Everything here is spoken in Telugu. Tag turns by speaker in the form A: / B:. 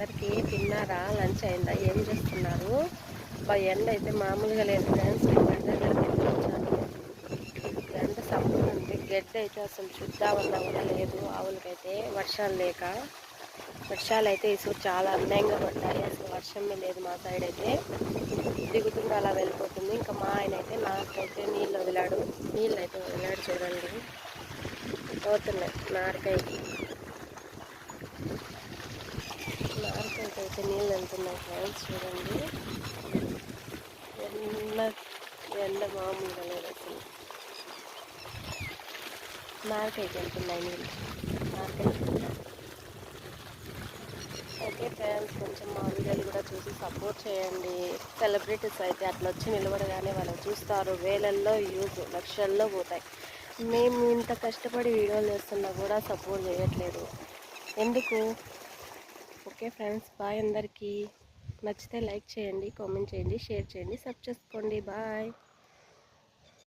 A: అందరికీ. తిన్నారా? లంచ్ అయిందా? ఏం చేస్తున్నారు? ఎండ అయితే మామూలుగా లేదు ఫ్రెండ్స్. ఎండ సమ్మర్ ఉంది. గడ్డి అయితే అసలు చూద్దామన్నా కూడా లేదు ఆవులకైతే, వర్షాలు లేక. వర్షాలు అయితే ఈసారి చాలా అన్యాయంగా పడ్డాయి. అసలు వర్షమే లేదు మా సైడ్ అయితే. దిగుతుంటే అలా వెళ్ళిపోతుంది. ఇంకా మా ఆయన అయితే నాకైతే నీళ్ళు వదిలాడు చూడండి, పోతున్నాయి నారకాయకి. నారకాయకైతే నీళ్ళు వెళ్తున్నాయి ఫ్రెండ్స్ చూడండి. ఎండ మామూలుగా లేదు అసలు. నారకాయకి వెళ్తున్నాయి నీళ్ళు. ఓకే ఫ్రెండ్స్, కొంచెం మా వీడియోలు కూడా చూసి సపోర్ట్ చేయండి. సెలబ్రిటీస్ అయితే అట్లా వచ్చి నిలబడగానే వాళ్ళు చూస్తారు, వేలల్లో యూజ్, లక్షల్లో పోతాయి. మేము ఇంత కష్టపడి వీడియోలు చేస్తున్నా కూడా సపోర్ట్ చేయట్లేదు ఎందుకు? ఓకే ఫ్రెండ్స్, బాయ్ అందరికీ. నచ్చితే లైక్ చేయండి, కామెంట్ చేయండి, షేర్ చేయండి, సబ్స్క్రైబ్ చేసుకోండి. బాయ్.